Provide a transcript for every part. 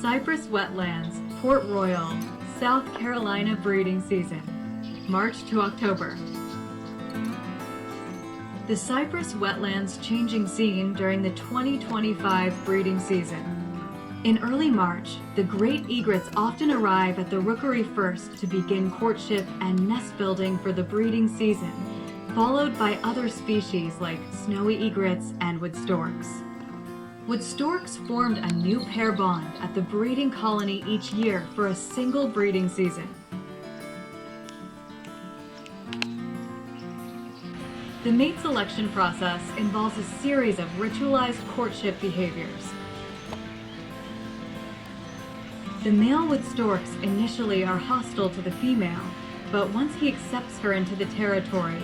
Cypress Wetlands, Port Royal, South Carolina breeding season, March to October. The Cypress Wetlands changing scene during the 2025 breeding season. In early March, the great egrets often arrive at the rookery first to begin courtship and nest building for the breeding season, followed by other species like snowy egrets and wood storks. Wood storks formed a new pair bond at the breeding colony each year for a single breeding season. The mate selection process involves a series of ritualized courtship behaviors. The male wood storks initially are hostile to the female, but once he accepts her into the territory,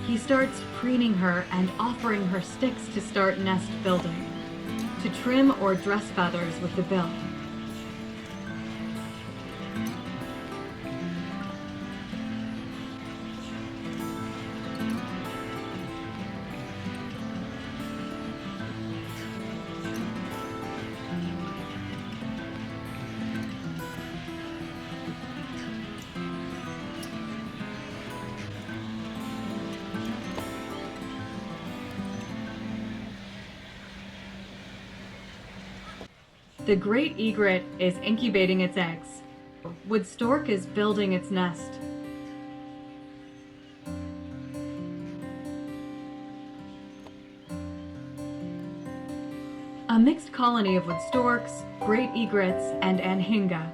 he starts preening her and offering her sticks to start nest building, to trim or dress feathers with the bill. The great egret is incubating its eggs. Wood stork is building its nest. A mixed colony of wood storks, great egrets, and Anhinga.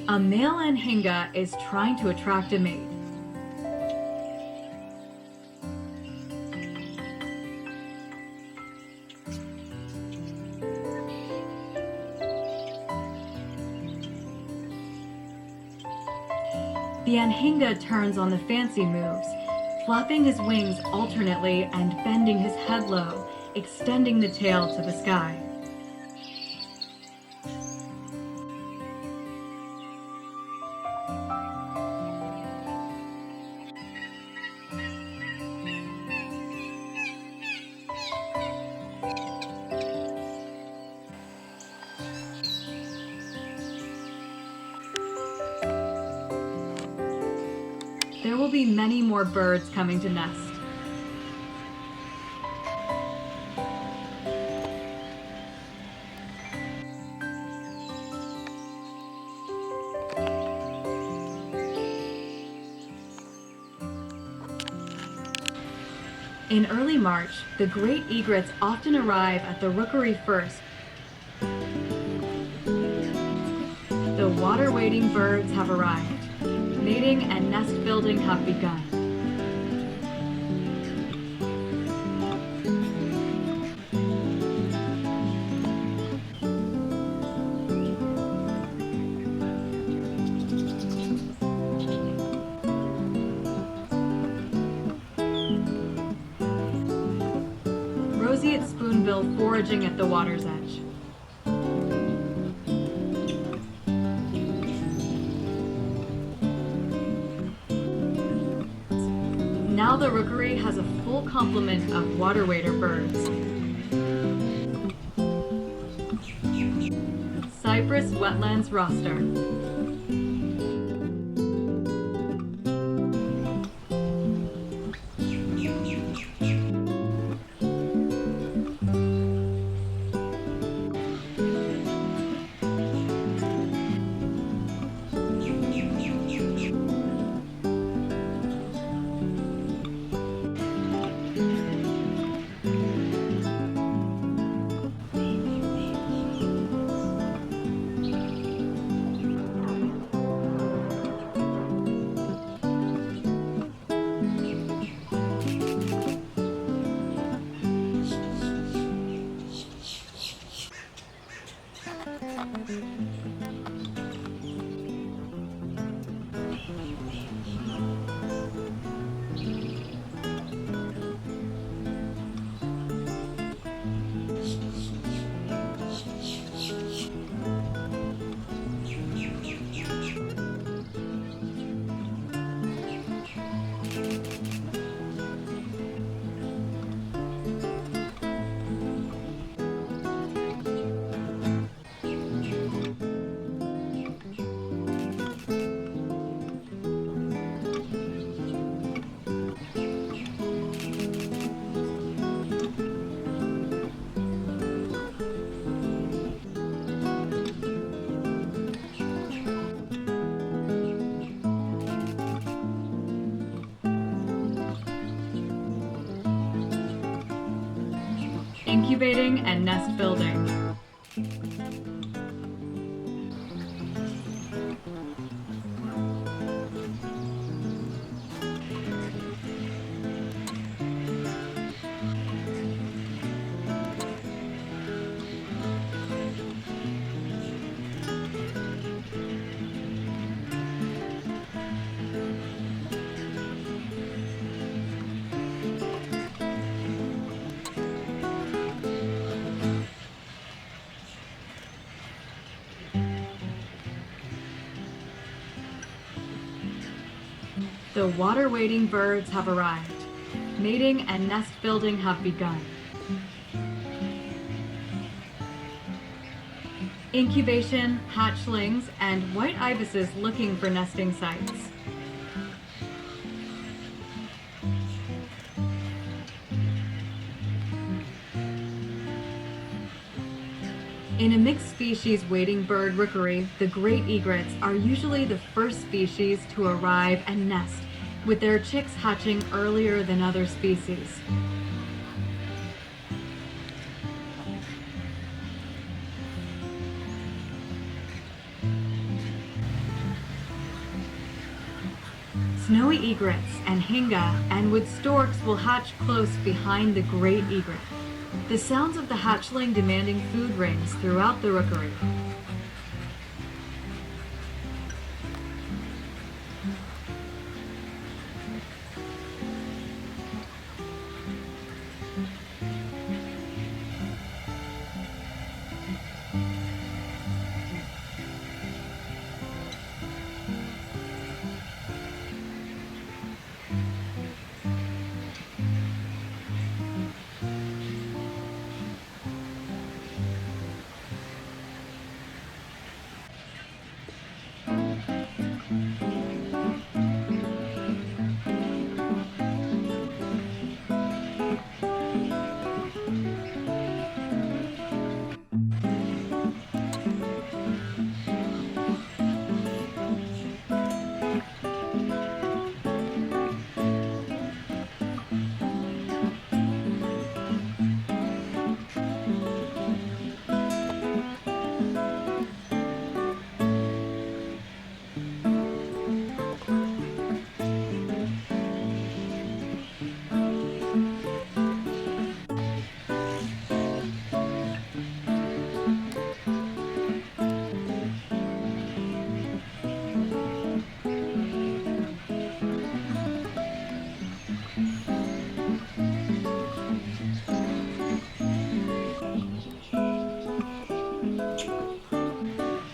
A male Anhinga is trying to attract a mate. The Anhinga turns on the fancy moves, flapping his wings alternately and bending his head low, extending the tail to the sky. There will be many more birds coming to nest. In early March, the great egrets often arrive at the rookery first. The water-wading birds have arrived. Mating and nest building have begun. Roseate spoonbill foraging at the water's edge. Now the rookery has a full complement of water wader birds. Cypress Wetlands roster. incubating and nest building. The water-wading birds have arrived. Mating and nest building have begun. Incubation, hatchlings, and white ibises looking for nesting sites. In a mixed species wading bird rookery, the great egrets are usually the first species to arrive and nest, with their chicks hatching earlier than other species. Snowy egrets, Anhinga, and wood storks will hatch close behind the great egret. The sounds of the hatchling demanding food rings throughout the rookery.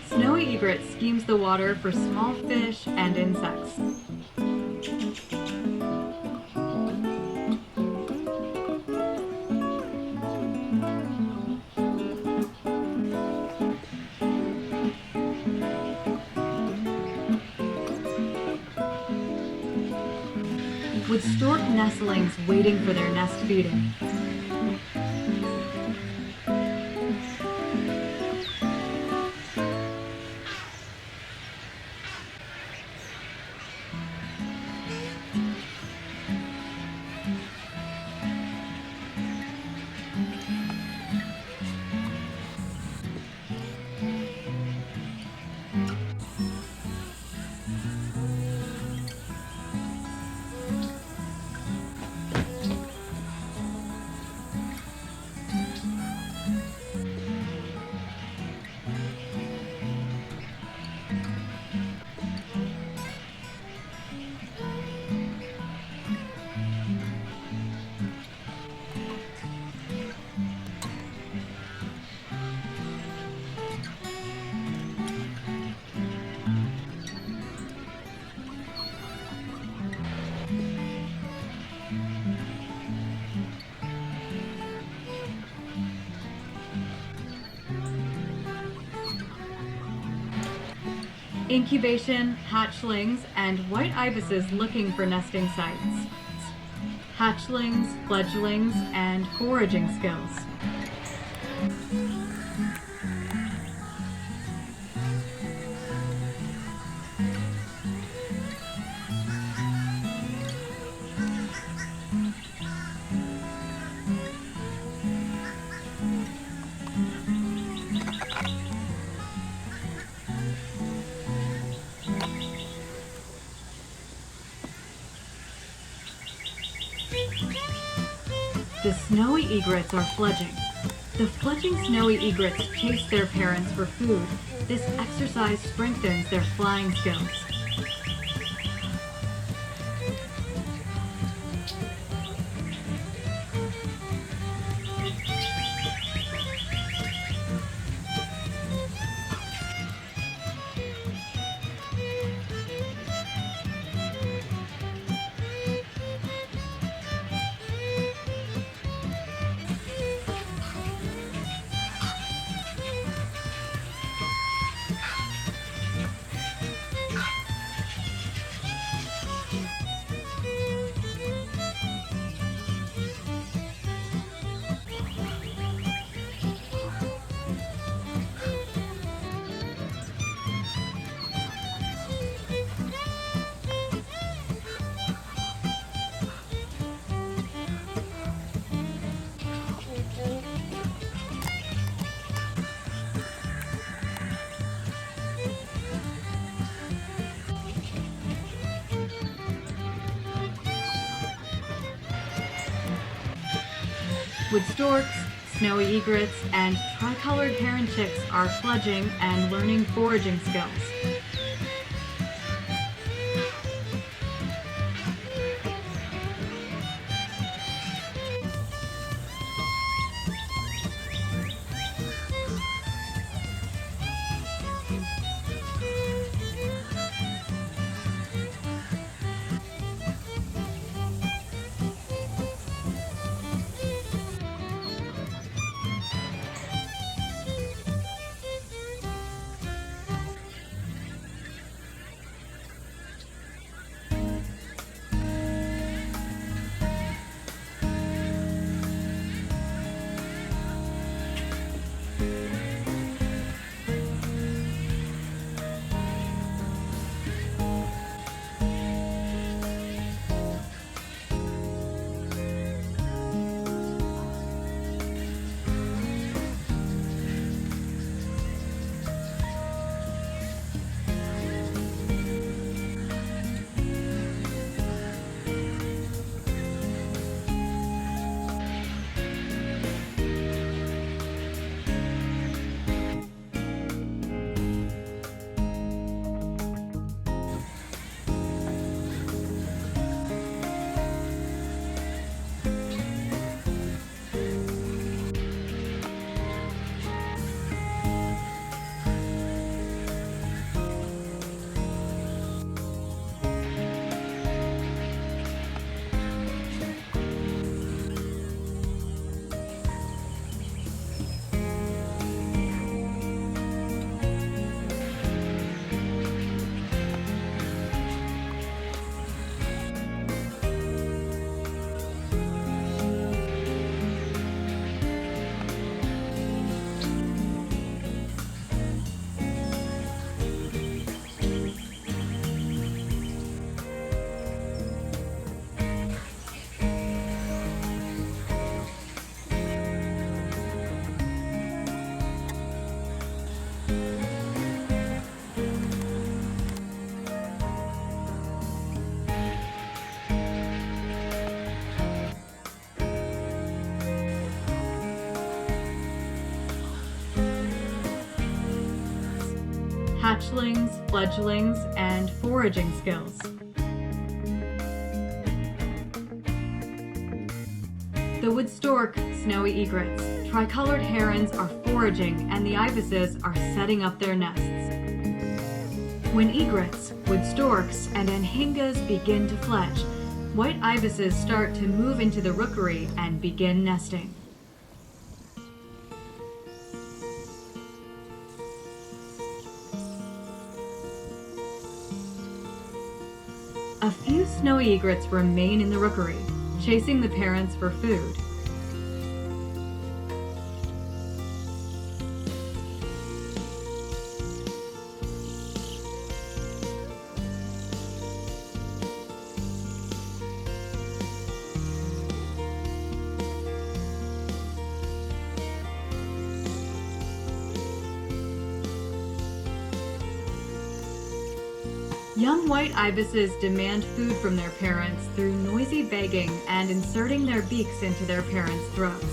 Snowy egret schemes the water for small fish and insects. With stork nestlings waiting for their nest feeding. Incubation, hatchlings, and white ibises looking for nesting sites. Hatchlings, fledglings, and foraging skills. the snowy egrets are fledging. The fledging snowy egrets chase their parents for food. This exercise strengthens their flying skills. Wood storks, snowy egrets, and tricolored heron chicks are fledging and learning foraging skills. Hatchlings, fledglings, and foraging skills. The wood stork, snowy egrets, tricolored herons are foraging, and the ibises are setting up their nests. When egrets, wood storks, and anhingas begin to fledge, white ibises start to move into the rookery and begin nesting. A few snowy egrets remain in the rookery, chasing the parents for food. Young white ibises demand food from their parents through noisy begging and inserting their beaks into their parents' throats.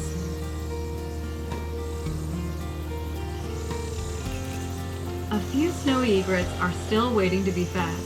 A few snowy egrets are still waiting to be fed.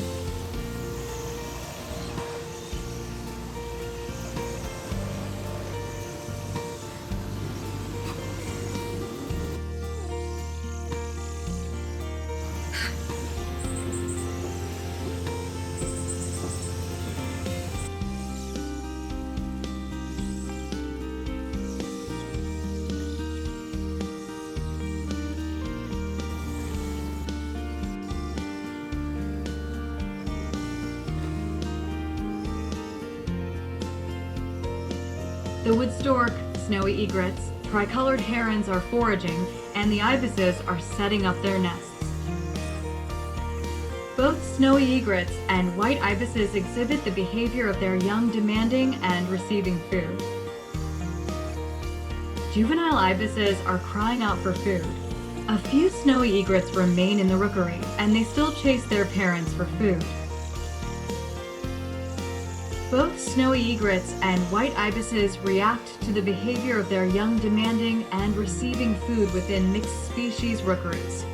The wood stork, snowy egrets, tricolored herons are foraging, and the ibises are setting up their nests. Both snowy egrets and white ibises exhibit the behavior of their young demanding and receiving food. Juvenile ibises are crying out for food. A few snowy egrets remain in the rookery, and they still chase their parents for food. Both snowy egrets and white ibises react to the behavior of their young demanding and receiving food within mixed species rookeries.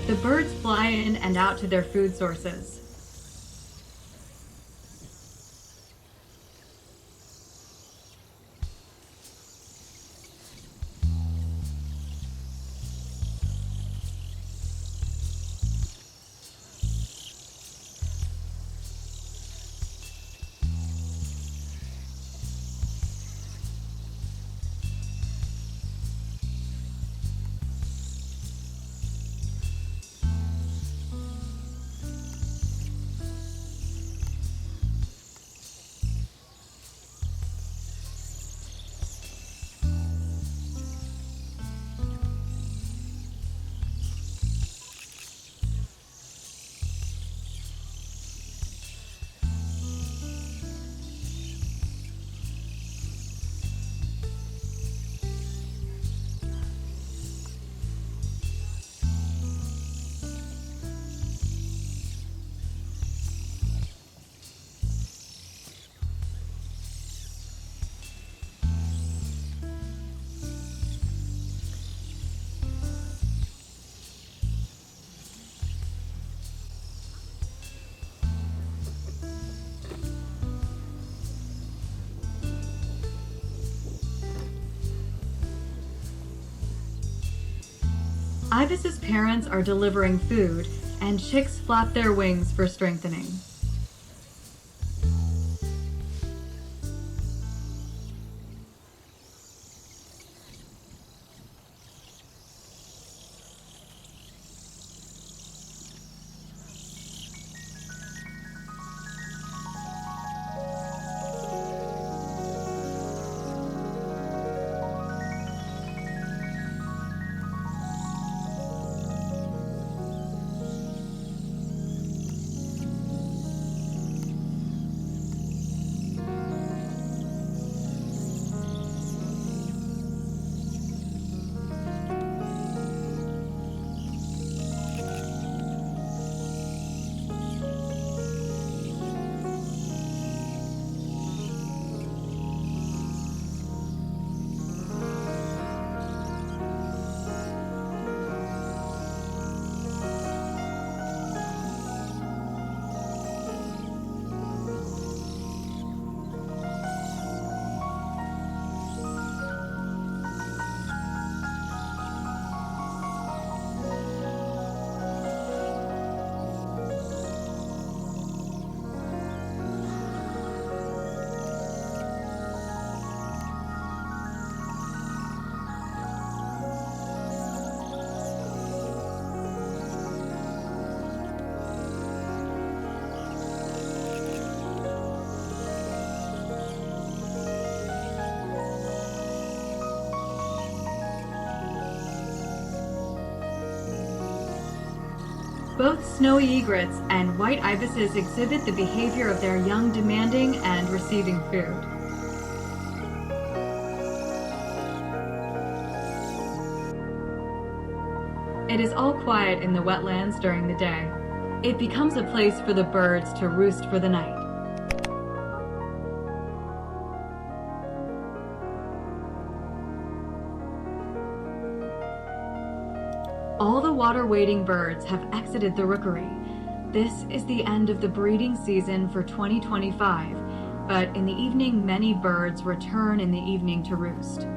The birds fly in and out to their food sources. Ibis's parents are delivering food, and chicks flap their wings for strengthening. Both snowy egrets and white ibises exhibit the behavior of their young demanding and receiving food. It is all quiet in the wetlands during the day. It becomes a place for the birds to roost for the night. All the water-wading birds have exited the rookery. This is the end of the breeding season for 2025, but in the evening many birds return in the evening to roost.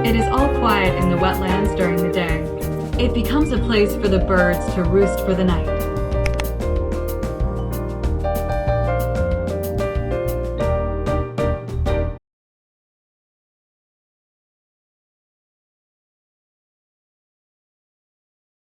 It is all quiet in the wetlands during the day. It becomes a place for the birds to roost for the night.